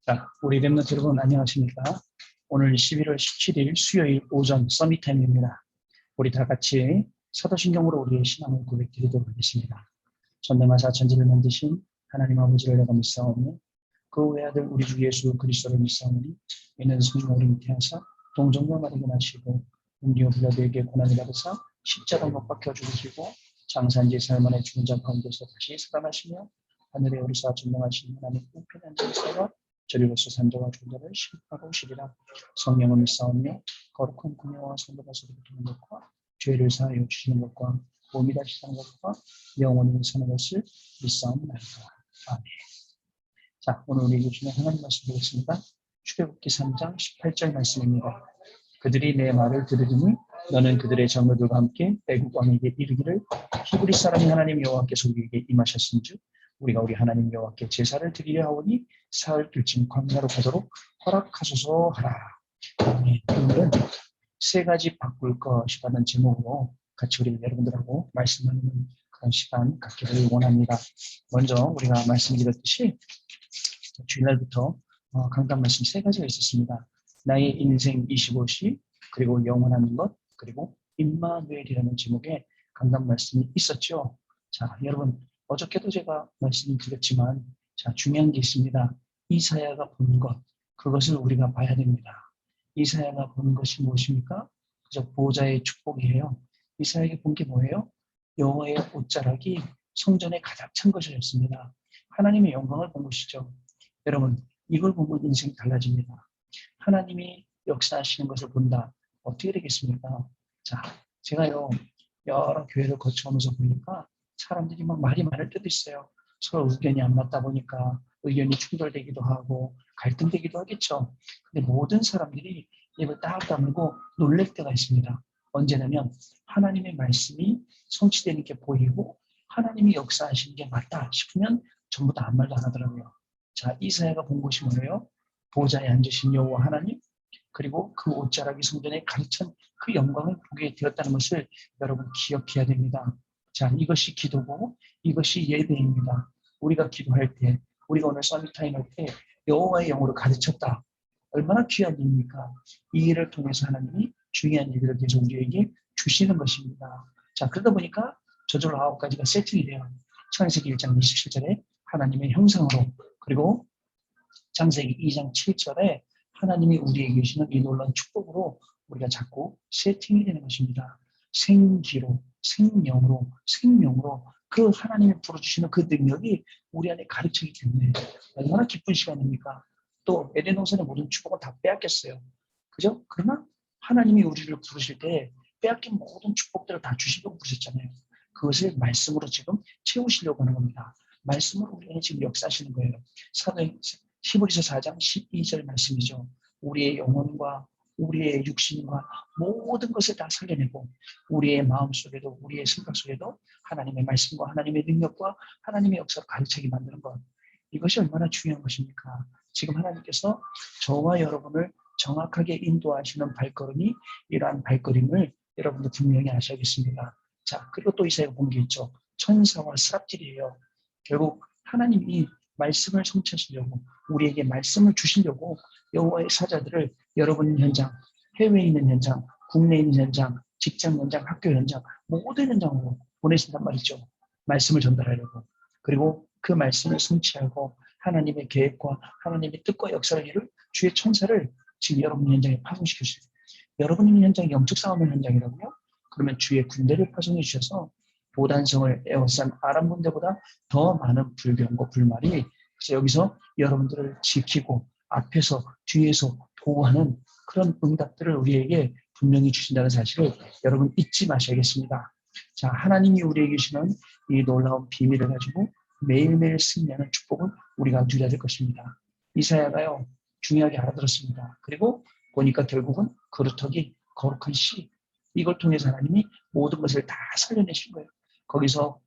자, 우리 랩런트 여러분 안녕하십니까? 오늘 11월 17일 수요일 오전 서밋타임입니다. 우리 다 같이 사도신경으로 우리의 신앙을 고백드리도록 하겠습니다. 전능하사 천지를 만드신 하나님 아버지를 내가 믿사오니 그 외아들 우리 주 예수 그리스도를 믿사오니 이는 성령 우리 밑에 하사 동정과 마르게 나시고 우리와 빌라도에게 고난을 받으사 십자가 못 박혀 죽으시고 장사한지 살만에 죽은 자 가운데서 다시 살아나시며 하늘에 오르사 전능하신 하나님 우편한 자에서 저리로서 산자와 존재를 심판하고 오시리라. 성령을 믿사오며 거룩한 구명과 성도가 소리부터 는 것과 죄를 사하여 주시는 것과 몸이 다시 사는 것과 영원히 사는 것을 믿사옵나이다. 아멘. 자, 오늘 우리 주시는 하나님 말씀 드리겠습니다. 출애굽기 3장 18절 말씀입니다. 그들이 내 말을 들으리니 너는 그들의 장로들과 함께 애국 왕에게 이르기를 히브리 사람이 하나님 여호와께서 우리에게 임하셨은즉 우리가 우리 하나님 여호와께 제사를 드리려 하오니 사흘 길진 광야로 가도록 허락하소서 하라. 오늘은 세 가지 바꿀 것이라는 제목으로 같이 우리 여러분들하고 말씀 나누는 그런 시간 갖기를 원합니다. 먼저 우리가 말씀드렸듯이 주일날부터 강단 말씀 세 가지가 있었습니다. 나의 인생 25시, 그리고 영원한 것, 그리고 임마누엘이라는 제목의 강단 말씀이 있었죠. 자, 여러분 어저께도 제가 말씀드렸지만 자, 중요한 게 있습니다. 이사야가 본 것, 그것을 우리가 봐야 됩니다. 이사야가 본 것이 무엇입니까? 그저 보호자의 축복이에요. 이사야가 본 게 뭐예요? 여호와의 옷자락이 성전에 가득 찬 것이었습니다. 하나님의 영광을 본 것이죠. 여러분, 이걸 보면 인생이 달라집니다. 하나님이 역사하시는 것을 본다. 어떻게 되겠습니까? 자, 제가요, 여러 교회를 거쳐오면서 보니까 사람들이 막 말이 많을 때도 있어요. 서로 의견이 안 맞다 보니까 의견이 충돌되기도 하고 갈등되기도 하겠죠. 근데 모든 사람들이 입을 딱 다물고 놀랄 때가 있습니다. 언제냐면 하나님의 말씀이 성취되는 게 보이고 하나님이 역사하시는 게 맞다 싶으면 전부 다 아무 말도 안 하더라고요. 자, 이사야가 본 것이 뭐예요? 보좌에 앉으신 여호와 하나님, 그리고 그 옷자락이 성전에 가득 찬 그 영광을 보게 되었다는 것을 여러분 기억해야 됩니다. 자, 이것이 기도고 이것이 예배입니다. 우리가 기도할 때, 우리가 오늘 서밋타임 할 때 여호와의 영으로 가득 찼다. 얼마나 귀한 일입니까? 이 일을 통해서 하나님이 중요한 일들을 계속 우리에게 주시는 것입니다. 자, 그러다 보니까 저절로 9가지가 세팅이 돼요. 창세기 1장 27절에 하나님의 형상으로, 그리고 창세기 2장 7절에 하나님이 우리에게 주시는 이 놀라운 축복으로 우리가 자꾸 세팅이 되는 것입니다. 생기로, 생명으로, 생명으로 그 하나님이 불어주시는 그 능력이 우리 안에 가르치기 때문에 얼마나 기쁜 시간입니까? 또 에덴 동산의 모든 축복은 다 빼앗겼어요. 그죠? 그러나 하나님이 우리를 부르실 때 빼앗긴 모든 축복들을 다 주시려고 부르셨잖아요. 그것을 말씀으로 지금 채우시려고 하는 겁니다. 말씀으로 우리 안에 지금 역사하시는 거예요. 히브리서 4장 12절 말씀이죠. 우리의 영혼과 우리의 육신과 모든 것을 다 살려내고 우리의 마음속에도 우리의 생각 속에도 하나님의 말씀과 하나님의 능력과 하나님의 역사를 가르치게 만드는 것. 이것이 얼마나 중요한 것입니까? 지금 하나님께서 저와 여러분을 정확하게 인도하시는 발걸음이 이러한 발걸음을 여러분도 분명히 아셔야겠습니다. 자, 그리고 또 이사야가 본 게 있죠. 천사와 스랍질이에요. 결국 하나님이 말씀을 성취하시려고 우리에게 말씀을 주시려고 여호와의 사자들을 여러분 있는 현장, 해외에 있는 현장, 국내에 있는 현장, 직장 현장, 학교 현장, 모든 현장으로 보내신단 말이죠. 말씀을 전달하려고. 그리고 그 말씀을 성취하고 하나님의 계획과 하나님의 뜻과 역사를 이룰 주의 천사를 지금 여러분 현장에 파송시켜주세요. 여러분 있는 현장이 영적 싸움의 현장이라고요? 그러면 주의 군대를 파송해 주셔서 보단성을 에워싼 아람 군대보다 더 많은 불병과 불말이 그래서 여기서 여러분들을 지키고 앞에서 뒤에서 보호하는 그런 응답들을 우리에게 분명히 주신다는 사실을 여러분 잊지 마셔야겠습니다. 자, 하나님이 우리에게 주시는 이 놀라운 비밀을 가지고 매일매일 승리하는 축복을 우리가 누려야 될 것입니다. 이사야가요 중요하게 알아들었습니다. 그리고 보니까 결국은 그루터기 거룩한 씨, 이걸 통해서 하나님이 모든 것을 다 살려내신 거예요. 거기서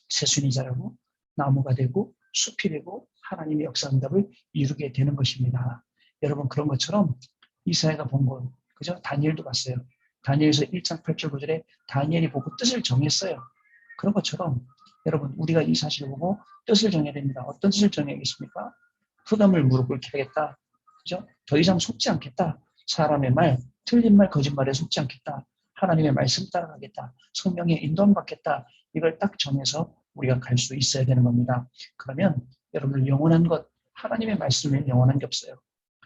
새순이 자라고 나무가 되고 숲이 되고 하나님의 역사 응답을 이루게 되는 것입니다. 여러분 그런 것처럼 이사야가 본 것, 그죠? 다니엘도 봤어요. 다니엘서 1장 8절 9절에 다니엘이 보고 뜻을 정했어요. 그런 것처럼 여러분 우리가 이 사실을 보고 뜻을 정해야 됩니다. 어떤 뜻을 정해야겠습니까? 흑암을 무릎 꿇게 하겠다. 그죠? 더 이상 속지 않겠다. 사람의 말, 틀린 말, 거짓말에 속지 않겠다. 하나님의 말씀 따라가겠다. 성령의 인도함 받겠다. 이걸 딱 정해서 우리가 갈 수 있어야 되는 겁니다. 그러면 여러분들 영원한 것, 하나님의 말씀에 영원한 게 없어요.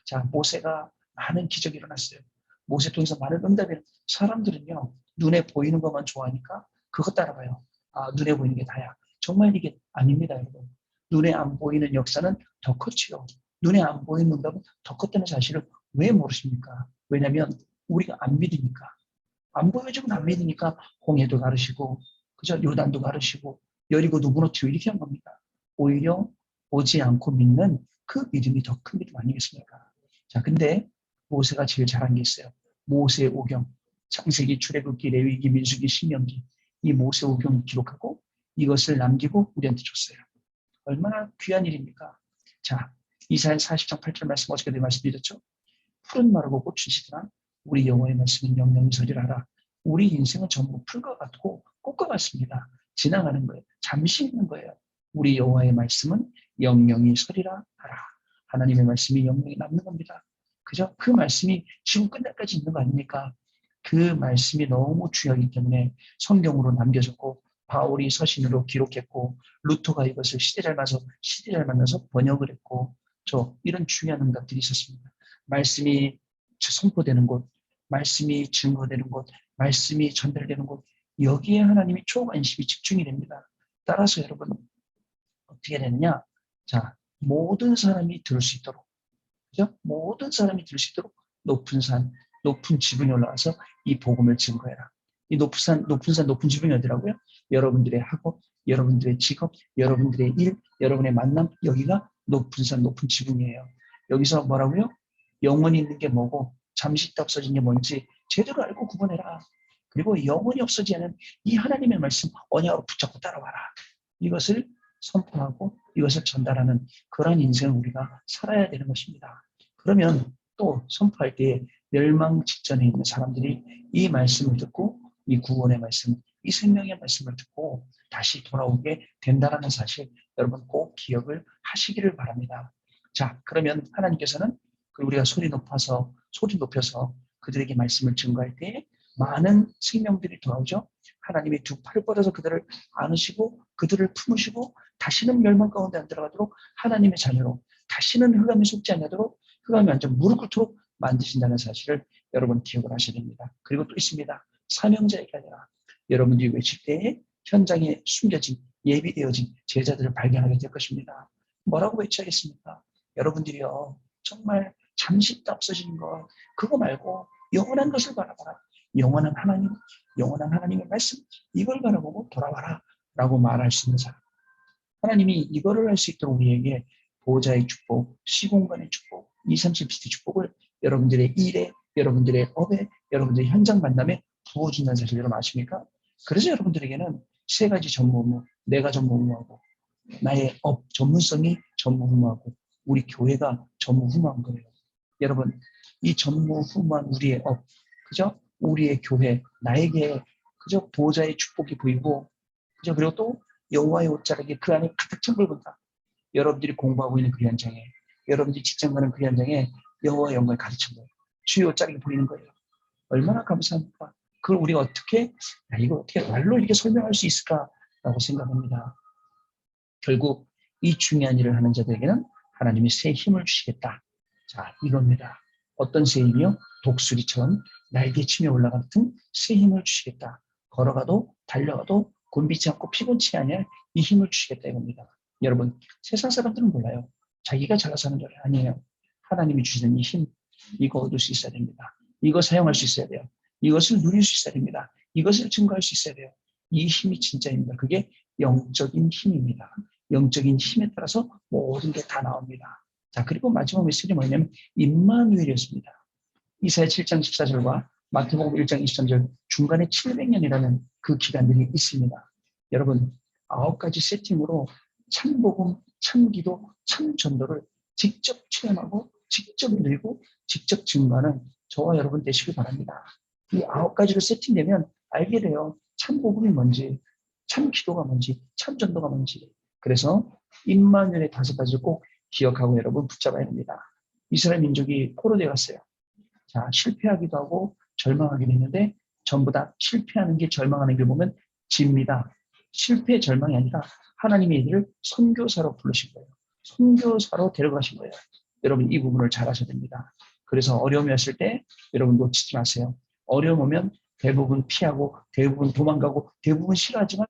자, 모세가 많은 기적이 일어났어요. 모세 통해서 많은 응답이 사람들은요, 눈에 보이는 것만 좋아하니까 그것 따라가요. 아, 눈에 보이는 게 다야. 정말 이게 아닙니다, 여러분. 눈에 안 보이는 역사는 더 컸지요. 눈에 안 보이는 응답은 더 컸다는 사실을 왜 모르십니까? 왜냐하면 우리가 안 믿으니까. 안 보여주면 안 믿으니까 홍해도 가르시고, 그죠? 요단도 가르시고, 여리고도 무너뜨리고 이렇게 한 겁니다. 오히려 오지 않고 믿는 그 믿음이 더 큰 믿음 아니겠습니까? 자, 근데 모세가 제일 잘한 게 있어요. 모세 오경, 창세기, 출애굽기, 레위기, 민수기, 신명기 이 모세 오경을 기록하고 이것을 남기고 우리한테 줬어요. 얼마나 귀한 일입니까? 자, 이사야 40장 8절 말씀 어저께도 말씀드렸죠? 풀은 마르고 꽃은 시드나 우리 여호와의 말씀은 영영이 서리라라. 우리 인생은 전부 풀과 같고 꽃과 같습니다. 지나가는 거예요. 잠시 있는 거예요. 우리 여호와의 말씀은 영영이 서리라 하라. 하나님의 말씀이 영영이 남는 겁니다. 그죠? 그 말씀이 지금 끝날까지 있는 거 아닙니까? 그 말씀이 너무 중요하기 때문에 성경으로 남겨졌고 바울이 서신으로 기록했고 루터가 이것을 시대 잘 만나서 번역을 했고 이런 중요한 응답들이 있었습니다. 말씀이 선포되는 곳, 말씀이 증거되는 곳, 말씀이 전달되는 곳, 여기에 하나님이 초관심이 집중이 됩니다. 따라서 여러분 어떻게 되느냐? 자, 모든 사람이 들을 수 있도록, 그죠? 모든 사람이 들을 수 있도록 높은 산, 높은 지붕에 올라가서 이 복음을 증거해라. 이 높은 산, 높은 지붕이 어디라고요? 여러분들의 학업, 여러분들의 직업, 여러분들의 일, 여러분의 만남, 여기가 높은 산, 높은 지붕이에요. 여기서 뭐라고요? 영원히 있는 게 뭐고 잠시 있다 없어진 게 뭔지 제대로 알고 구분해라. 그리고 영원히 없어지지 않은 이 하나님의 말씀 언약으로 붙잡고 따라와라. 이것을 선포하고 이것을 전달하는 그런 인생을 우리가 살아야 되는 것입니다. 그러면 또 선포할 때 멸망 직전에 있는 사람들이 이 말씀을 듣고 이 구원의 말씀, 이 생명의 말씀을 듣고 다시 돌아오게 된다는 사실 여러분 꼭 기억을 하시기를 바랍니다. 자, 그러면 하나님께서는 우리가 소리 높여서 그들에게 말씀을 증거할 때 많은 생명들이 돌아오죠. 하나님이 두 팔을 뻗어서 그들을 안으시고 그들을 품으시고 다시는 멸망 가운데 안 들어가도록 하나님의 자녀로 다시는 흑암에 속지 않도록 흑암에 완전 무릎 꿇도록 만드신다는 사실을 여러분 기억을 하셔야 됩니다. 그리고 또 있습니다. 사명자에게 아니라 여러분들이 외칠 때에 현장에 숨겨진 예비되어진 제자들을 발견하게 될 것입니다. 뭐라고 외쳐야겠습니까? 여러분들이요 정말 잠시 있다 없어지는 것 그거 말고 영원한 것을 바라봐라. 영원한 하나님, 영원한 하나님의 말씀 이걸 바라보고 돌아와라 라고 말할 수 있는 사람. 하나님이 이거를 할 수 있도록 우리에게 보호자의 축복, 시공간의 축복, 237시대 축복을 여러분들의 일에, 여러분들의 업에, 여러분들의 현장 만남에 부어준다는 사실 여러분 아십니까? 그래서 여러분들에게는 세 가지 전무후무, 내가 전무후무하고 나의 업 전문성이 전무후무하고 우리 교회가 전무후무한 거예요. 여러분 이 전무후무한 우리의 업, 그죠? 우리의 교회, 나에게 그저 보호자의 축복이 보이고 그죠? 그리고 또 여호와의 옷자락에 그 안에 가득 찬 걸 본다. 여러분들이 공부하고 있는 그 현장에, 여러분들이 직장 가는 그 현장에 여호와의 영광을 가득 찬 거예요. 주의 옷자락이 보이는 거예요. 얼마나 감사합니까? 그걸 우리가 어떻게, 이거 어떻게 말로 이렇게 설명할 수 있을까라고 생각합니다. 결국 이 중요한 일을 하는 자들에게는 하나님이 새 힘을 주시겠다. 자, 이겁니다. 어떤 새 힘이요? 독수리처럼 날개치며 올라가는 새 힘을 주시겠다. 걸어가도 달려가도 곤비지 않고 피곤치 않을 이 힘을 주시겠다 이겁니다. 여러분, 세상 사람들은 몰라요. 자기가 잘나서 하는 줄 아니에요. 하나님이 주시는 이 힘, 이거 얻을 수 있어야 됩니다. 이거 사용할 수 있어야 돼요. 이것을 누릴 수 있어야 됩니다. 이것을 증거할 수 있어야 돼요. 이 힘이 진짜입니다. 그게 영적인 힘입니다. 영적인 힘에 따라서 모든 게 다 나옵니다. 자, 그리고 마지막 메시지는 뭐냐면 임마누엘이었습니다. 이사야 7장 14절과 마태복음 1장 23절 중간에 700년이라는 그 기간들이 있습니다. 여러분 9가지 세팅으로 참복음, 참기도, 참전도를 직접 체험하고 직접 누리고 직접 증거하는 저와 여러분 되시길 바랍니다. 이 9가지로 세팅되면 알게 돼요. 참복음이 뭔지, 참기도가 뭔지, 참전도가 뭔지. 그래서 임마누엘의 5가지를 꼭 기억하고 여러분 붙잡아야 됩니다. 이스라엘 민족이 포로되어 갔어요. 자, 실패하기도 하고 절망하기도 했는데 전부 다 실패하는 게 절망하는 게 보면 집니다. 실패 절망이 아니라 하나님이 이들을 선교사로 부르신 거예요. 선교사로 데려가신 거예요. 여러분 이 부분을 잘 아셔야 됩니다. 그래서 어려움이 왔을 때 여러분 놓치지 마세요. 어려움 오면 대부분 피하고 대부분 도망가고 대부분 싫어하지만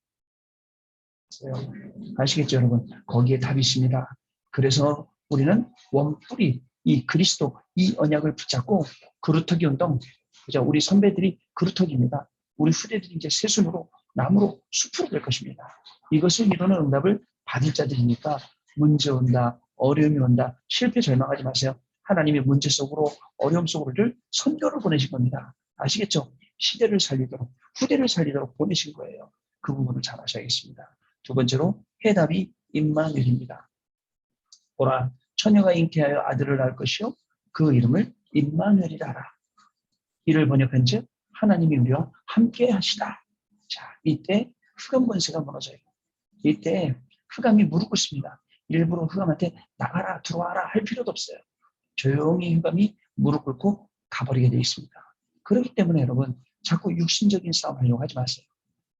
아시겠죠 여러분? 거기에 답이 있습니다. 그래서 우리는 원뿌리 이 그리스도 이 언약을 붙잡고 그루터기 운동, 그죠? 우리 선배들이 그루터기입니다. 우리 후대들이 이제 새순으로 나무로 숲으로 될 것입니다. 이것을 이루는 응답을 받을 자들이니까 문제 온다, 어려움이 온다, 실패 절망하지 마세요. 하나님이 문제 속으로 어려움 속으로를 선교를 보내신 겁니다. 아시겠죠? 시대를 살리도록 후대를 살리도록 보내신 거예요. 그 부분을 잘 아셔야겠습니다. 두 번째로 해답이 임마누엘입니다. 보라, 처녀가 잉태하여 아들을 낳을 것이요 그 이름을 임마누엘이라 하라. 이를 번역한즉 하나님이 우리와 함께 하시다. 자, 이때 흑암 권세가 무너져요. 이때 흑암이 무릎 꿇습니다. 일부러 흑암한테 나가라 들어와라 할 필요도 없어요. 조용히 흑암이 무릎 꿇고 가버리게 되어 있습니다. 그렇기 때문에 여러분 자꾸 육신적인 싸움 하려고 하지 마세요.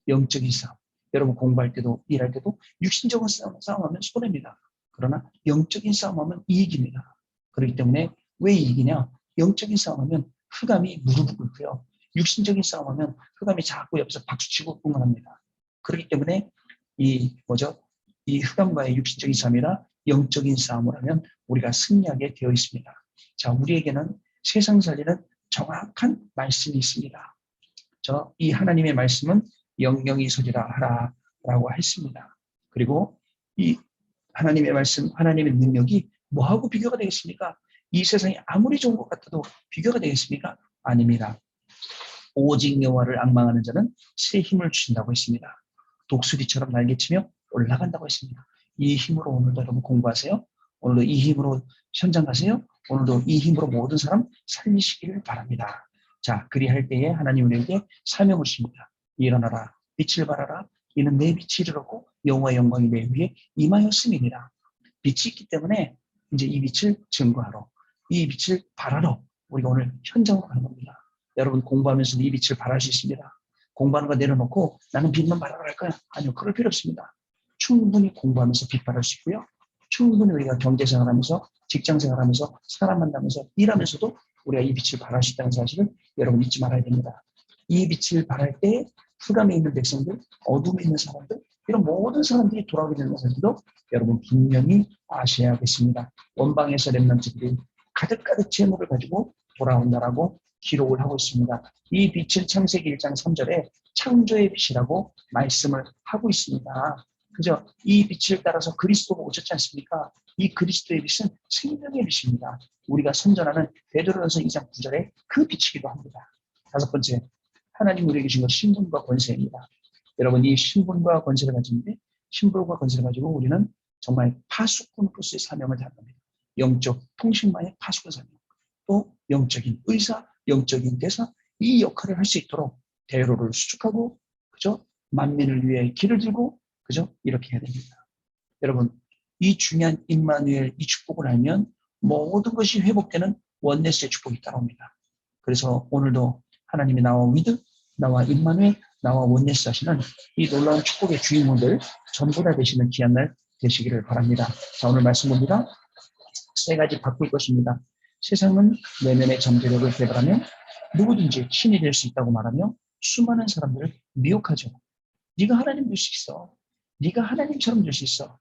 영적인 싸움. 여러분 공부할 때도 일할 때도 육신적인 싸움하면 손해입니다. 그러나 영적인 싸움하면 이익입니다. 그렇기 때문에 왜 이익이냐? 영적인 싸움하면 흑암이 무릎을 꿇고요. 육신적인 싸움하면 흑암이 자꾸 옆에서 박수치고 응원합니다. 그렇기 때문에 이 흑암과의 육신적인 싸움이라 영적인 싸움을 하면 우리가 승리하게 되어 있습니다. 자, 우리에게는 세상 살리는 정확한 말씀이 있습니다. 이 하나님의 말씀은 영영이 서리라 하라라고 했습니다. 그리고 이 하나님의 말씀, 하나님의 능력이 뭐하고 비교가 되겠습니까? 이 세상이 아무리 좋은 것 같아도 비교가 되겠습니까? 아닙니다. 오직 여호와를 앙망하는 자는 새 힘을 주신다고 했습니다. 독수리처럼 날개치며 올라간다고 했습니다. 이 힘으로 오늘도 여러분 공부하세요. 오늘도 이 힘으로 현장 가세요. 오늘도 이 힘으로 모든 사람 살리시기를 바랍니다. 자, 그리할 때에 하나님 우리에게 사명을 주십니다. 일어나라, 빛을 발하라. 이는 내 빛이 이르렀고 여호와의 영광이 내 위에 임하였음이니라. 빛이 있기 때문에 이제 이 빛을 증거하러, 이 빛을 발하러 우리가 오늘 현장으로 가는 겁니다. 여러분 공부하면서도 이 빛을 발할 수 있습니다. 공부하는 거 내려놓고 나는 빛만 발하러 갈 거야. 아니요, 그럴 필요 없습니다. 충분히 공부하면서 빛 발할 수 있고요. 충분히 우리가 경제생활하면서 직장생활하면서 사람 만나면서 일하면서도 우리가 이 빛을 발할 수 있다는 사실을 여러분 잊지 말아야 됩니다. 이 빛을 발할 때 흑암에 있는 백성들, 어둠에 있는 사람들, 이런 모든 사람들이 돌아오게 되는 것을도 여러분 분명히 아셔야겠습니다. 원방에서 렘넌트들이 가득가득 재물을 가지고 돌아온다라고 기록을 하고 있습니다. 이 빛은 창세기 1장 3절에 창조의 빛이라고 말씀을 하고 있습니다. 그죠? 이 빛을 따라서 그리스도가 오셨지 않습니까? 이 그리스도의 빛은 생명의 빛입니다. 우리가 선전하는 베드로전서 2장 9절에 그 빛이기도 합니다. 다섯 번째, 하나님 우리에게 주신 것 신분과 권세입니다. 여러분 이 신분과 권세를 가지는데 신분과 권세를 가지고 우리는 정말 파수꾼으로서의 사명을 다합니다. 영적 통신망의 파수꾼 사명, 또 영적인 의사, 영적인 대사, 이 역할을 할 수 있도록 대로를 수축하고, 그죠? 만민을 위해 길을 들고, 그죠? 이렇게 해야 됩니다. 여러분, 이 중요한 임마누엘 이 축복을 알면 모든 것이 회복되는 원네스의 축복이 따라옵니다. 그래서 오늘도 하나님이 나와 위드, 나와 임마누엘, 나와 원네스 하시는 이 놀라운 축복의 주인공들 전부 다 되시는 귀한 날 되시기를 바랍니다. 자, 오늘 말씀 봅니다. 세 가지 바꿀 것입니다. 세상은 내면의 잠재력을 개발하며 누구든지 신이 될 수 있다고 말하며 수많은 사람들을 미혹하죠. 네가 하나님 될 수 있어. 네가 하나님처럼 될 수 있어.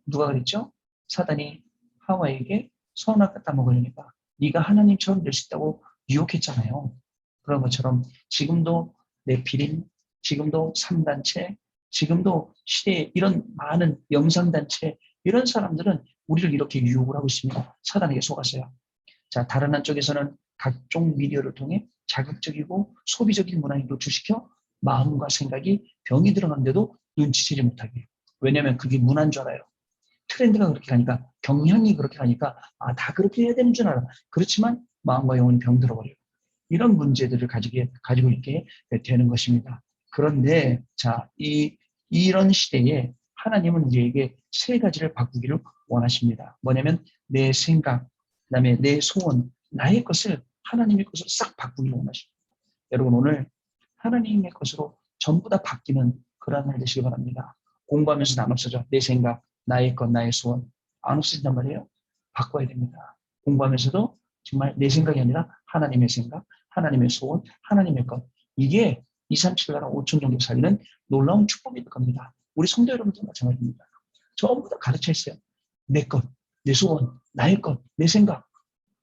누가 그랬죠? 사단이 하와에게 선악 갖다 먹으려니까 네가 하나님처럼 될 수 있다고 유혹했잖아요. 그런 것처럼 지금도 네피림, 지금도 3단체, 지금도 시대에 이런 많은 영상단체 이런 사람들은 우리를 이렇게 유혹을 하고 있습니다. 사단에게 속았어요. 자, 다른 한쪽에서는 각종 미디어를 통해 자극적이고 소비적인 문화에 노출시켜 마음과 생각이 병이 들어갔는데도 눈치채지 못하게. 왜냐하면 그게 문화인 줄 알아요. 트렌드가 그렇게 가니까, 경향이 그렇게 가니까 다 그렇게 해야 되는 줄 알아. 그렇지만 마음과 영혼이 병들어버려요. 이런 문제들을 가지고 있게 되는 것입니다. 그런데 자, 이런 시대에 하나님은 우리에게 세 가지를 바꾸기를 원하십니다. 뭐냐면 내 생각, 그다음에 내 소원, 나의 것을 하나님의 것으로 싹 바꾸기를 원하십니다. 여러분 오늘 하나님의 것으로 전부 다 바뀌는 그런 날 되시기 바랍니다. 공부하면서 안 없어져. 내 생각, 나의 것, 나의 소원 안 없어진단 말이에요. 바꿔야 됩니다. 공부하면서도 정말 내 생각이 아니라 하나님의 생각, 하나님의 소원, 하나님의 것. 이게 237 나라 5천 종족 살리는 놀라운 축복이 될 겁니다. 우리 성도 여러분도 마찬가지입니다. 전부 다 가르쳐 있어요. 내 것, 내 소원, 나의 것, 내 생각.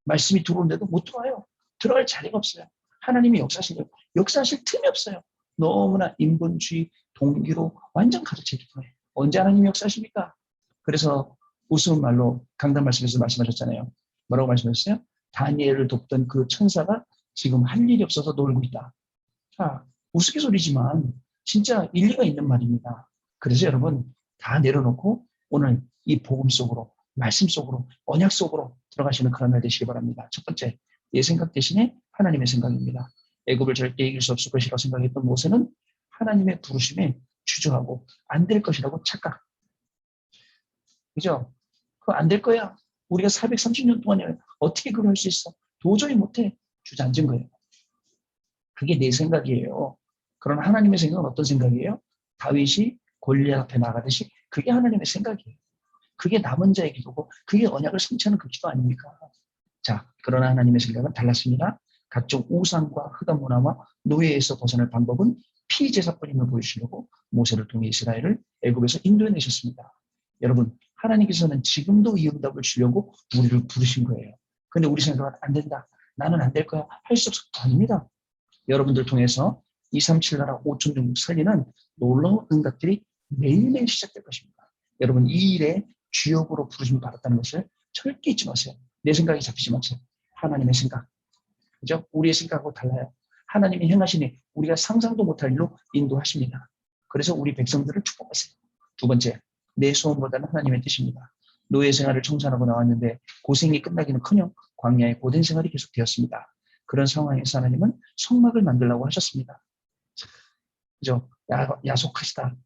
말씀이 들어오는데도 못 들어와요. 들어갈 자리가 없어요. 하나님이 역사하실 틈이 없어요. 너무나 인본주의 동기로 완전 가르치기 때문에 언제 하나님이 역사하십니까? 그래서 우스운 말로 강단 말씀에서 말씀하셨잖아요. 뭐라고 말씀하셨어요? 다니엘을 돕던 그 천사가 지금 할 일이 없어서 놀고 있다. 자, 우스갯소리지만 진짜 일리가 있는 말입니다. 그래서 여러분 다 내려놓고 오늘 이 복음 속으로, 말씀 속으로, 언약 속으로 들어가시는 그런 날 되시기 바랍니다. 첫 번째, 내 생각 대신에 하나님의 생각입니다. 애굽을 절대 이길 수 없을 것이라고 생각했던 모세는 하나님의 부르심에 주저하고 안 될 것이라고 착각. 그죠? 그거 안 될 거야. 우리가 430년 동안에 어떻게 그걸 할 수 있어? 도저히 못해. 주저앉은 거예요. 그게 내 생각이에요. 그러나 하나님의 생각은 어떤 생각이에요? 다윗이 골리앗 앞에 나가듯이 그게 하나님의 생각이에요. 그게 남은 자의 기도고 그게 언약을 성취하는 그 기도 아닙니까? 자, 그러나 하나님의 생각은 달랐습니다. 각종 우상과 흑암 문화와 노예에서 벗어날 방법은 피제사뿐임을 보여주시려고 모세를 통해 이스라엘을 애굽에서 인도해내셨습니다. 여러분, 하나님께서는 지금도 이 응답을 주려고 우리를 부르신 거예요. 근데 우리 생각은 안 된다. 나는 안 될 거야. 할 수 없을 거 아닙니다. 여러분들 통해서 237 나라 5천 종족 살리는 놀라운 응답들이 매일매일 시작될 것입니다. 여러분 이 일에 주역으로 부르심을 받았다는 것을 절대 잊지 마세요. 내 생각이 잡히지 마세요. 하나님의 생각. 그죠? 우리의 생각하고 달라요. 하나님이 행하시니 우리가 상상도 못할 일로 인도하십니다. 그래서 우리 백성들을 축복하세요. 두 번째, 내 소원보다는 하나님의 뜻입니다. 노예 생활을 청산하고 나왔는데 고생이 끝나기는커녕 광야의 고된 생활이 계속되었습니다. 그런 상황에서 하나님은 성막을 만들라고 하셨습니다. 그죠? 야속하시다,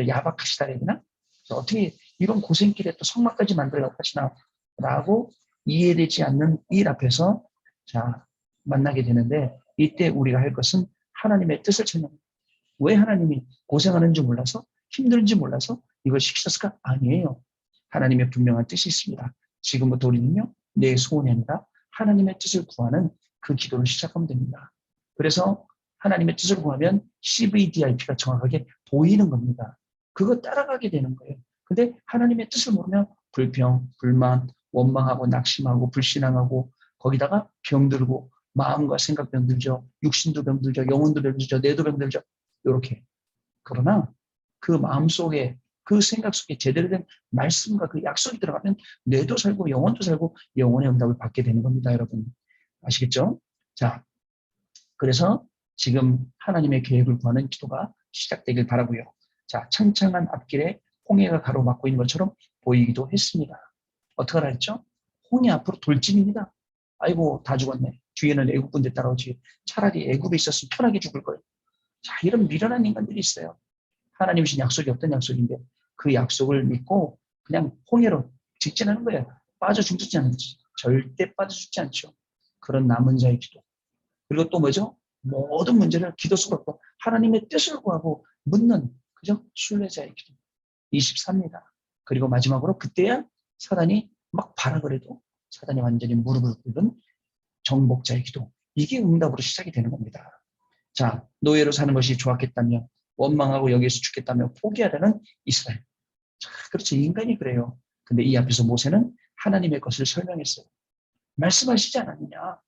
야박하시다 해야 되나? 어떻게 이런 고생길에 또 성막까지 만들라고 하시나? 라고 이해되지 않는 일 앞에서 자 만나게 되는데 이때 우리가 할 것은 하나님의 뜻을 찾는. 왜 하나님이 고생하는지 몰라서 힘든지 몰라서 이걸 시키셨을까? 아니에요. 하나님의 분명한 뜻이 있습니다. 지금부터 우리는요 내 소원이 아니라 하나님의 뜻을 구하는 그 기도를 시작하면 됩니다. 그래서 하나님의 뜻을 구하면 CVDIP가 정확하게 보이는 겁니다. 그거 따라가게 되는 거예요. 근데 하나님의 뜻을 모르면 불평, 불만, 원망하고 낙심하고 불신앙하고 거기다가 병들고 마음과 생각 병들죠. 육신도 병들죠. 영혼도 병들죠. 뇌도 병들죠. 이렇게. 그러나 그 마음속에 그 생각 속에 제대로 된 말씀과 그 약속이 들어가면 뇌도 살고 영혼도 살고 영혼의 응답을 받게 되는 겁니다. 여러분. 아시겠죠? 자, 그래서 지금 하나님의 계획을 구하는 기도가 시작되길 바라고요. 자, 창창한 앞길에 홍해가 가로막고 있는 것처럼 보이기도 했습니다. 어떻게 알았죠? 홍해 앞으로 돌진입니다. 아이고 다 죽었네. 뒤에는 애국군대 따라오지. 차라리 애국에 있었으면 편하게 죽을 거예요. 자, 이런 미련한 인간들이 있어요. 하나님 주신 약속이 어떤 약속인데 그 약속을 믿고 그냥 홍해로 직진하는 거예요. 빠져 죽지 않지. 절대 빠져 죽지 않죠. 그런 남은 자의 기도. 그리고 또 뭐죠? 모든 문제를 기도 속으로 하나님의 뜻을 구하고 묻는 그죠? 순례자의 기도. 24입니다. 그리고 마지막으로 그때야 사단이 막 바라 그래도 사단이 완전히 무릎을 꿇는 정복자의 기도. 이게 응답으로 시작이 되는 겁니다. 자, 노예로 사는 것이 좋았겠다며 원망하고 여기에서 죽겠다며 포기하려는 이스라엘. 자, 그렇죠. 인간이 그래요. 근데 이 앞에서 모세는 하나님의 것을 설명했어요. 말씀하시지 않았느냐?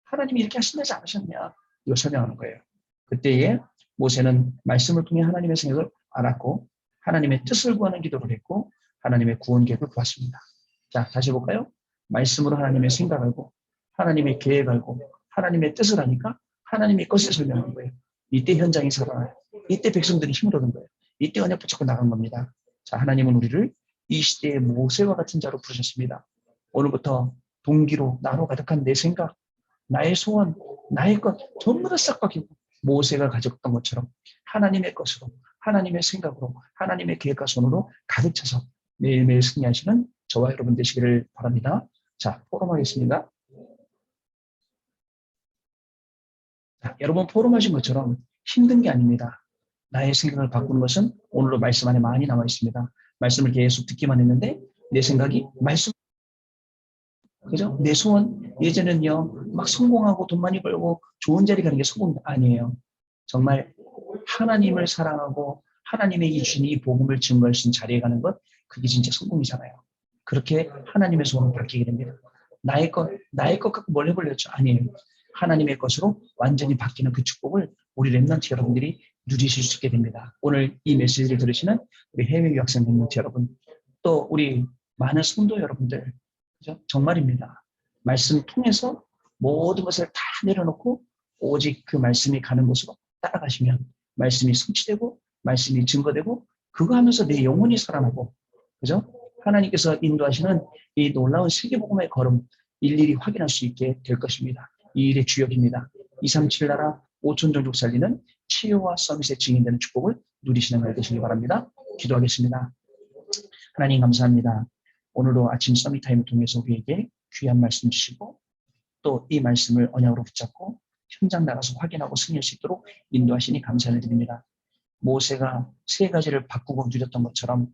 하나님이 이렇게 하신다지 않으셨냐? 이걸 설명하는 거예요. 그때에 모세는 말씀을 통해 하나님의 생각을 알았고 하나님의 뜻을 구하는 기도를 했고 하나님의 구원 계획을 구했습니다. 자, 다시 볼까요? 말씀으로 하나님의 생각을 알고 하나님의 계획을 알고 하나님의 뜻을 아니까 하나님의 것을 설명하는 거예요. 이때 현장이 살아나요. 이때 백성들이 힘을 얻는 거예요. 이때 언약 붙잡고 나간 겁니다. 자, 하나님은 우리를 이 시대의 모세와 같은 자로 부르셨습니다. 오늘부터 동기로 나로 가득한 내 생각, 나의 소원, 나의 것 전부 다 싹 바뀌고 모세가 가졌던 것처럼 하나님의 것으로 하나님의 생각으로 하나님의 계획과 손으로 가득 차서 매일매일 승리하시는 저와 여러분 되시기를 바랍니다. 자, 포럼하겠습니다. 자, 여러분 포럼하신 것처럼 힘든 게 아닙니다. 나의 생각을 바꾸는 것은 오늘도 말씀 안에 많이 나와 있습니다. 말씀을 계속 듣기만 했는데 내 생각이 말씀, 그죠? 내 소원, 예전엔요, 막 성공하고 돈 많이 벌고 좋은 자리 가는 게 성공 아니에요. 정말 하나님을 사랑하고 하나님의 이 주님 이 복음을 증거할 수 있는 자리에 가는 것, 그게 진짜 성공이잖아요. 그렇게 하나님의 소원을 바뀌게 됩니다. 나의 것 갖고 뭘 해보려죠? 아니에요. 하나님의 것으로 완전히 바뀌는 그 축복을 우리 랩런트 여러분들이 누리실 수 있게 됩니다. 오늘 이 메시지를 들으시는 우리 해외 유학생 랩런트 여러분, 또 우리 많은 성도 여러분들, 그죠? 정말입니다. 말씀 통해서 모든 것을 다 내려놓고 오직 그 말씀이 가는 곳으로 따라가시면 말씀이 성취되고 말씀이 증거되고 그거 하면서 내 영혼이 살아나고, 그죠? 하나님께서 인도하시는 이 놀라운 세계복음의 걸음 일일이 확인할 수 있게 될 것입니다. 이 일의 주역입니다. 237 나라 5천 종족 살리는 치유와 서밋의 증인되는 축복을 누리시는 날 되시기 바랍니다. 기도하겠습니다. 하나님 감사합니다. 오늘도 아침 서밋타임을 통해서 우리에게 귀한 말씀 주시고 또 이 말씀을 언약으로 붙잡고 현장 나가서 확인하고 승리할 수 있도록 인도하시니 감사를 드립니다. 모세가 세 가지를 바꾸고 누렸던 것처럼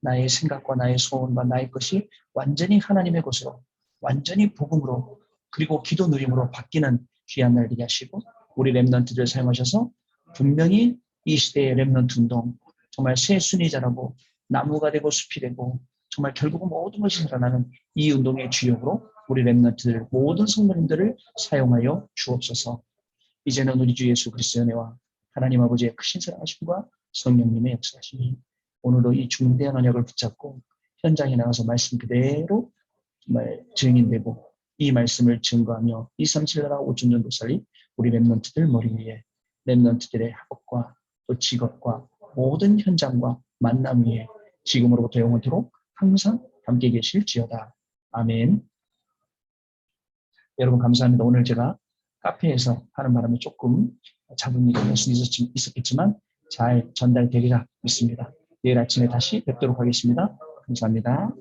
나의 생각과 나의 소원과 나의 것이 완전히 하나님의 것으로 완전히 복음으로 그리고 기도 누림으로 바뀌는 귀한 날 되게 하시고 우리 랩런트들을 사용하셔서 분명히 이 시대의 랩런트 운동 정말 새 순위자라고 나무가 되고 숲이 되고 정말 결국은 모든 것이 살아나는 이 운동의 주역으로 우리 랩런트들 모든 성도님들을 사용하여 주옵소서. 이제는 우리 주 예수 그리스도의 은혜와 하나님 아버지의 크신 사랑하심과 성령님의 역사하심이 오늘도 이 중대한 언약을 붙잡고 현장에 나가서 말씀 그대로 정말 증인되고 이 말씀을 증거하며 237 나라 5천 전도 살리 우리 랩런트들 머리 위에 랩런트들의 학업과 또 직업과 모든 현장과 만남 위에 지금으로부터 영원토록 항상 함께 계실지어다. 아멘. 여러분 감사합니다. 오늘 제가 카페에서 하는 바람에 조금 잡은 일이 할 수 있었겠지만 잘 전달되리라 믿습니다. 내일 아침에 다시 뵙도록 하겠습니다. 감사합니다.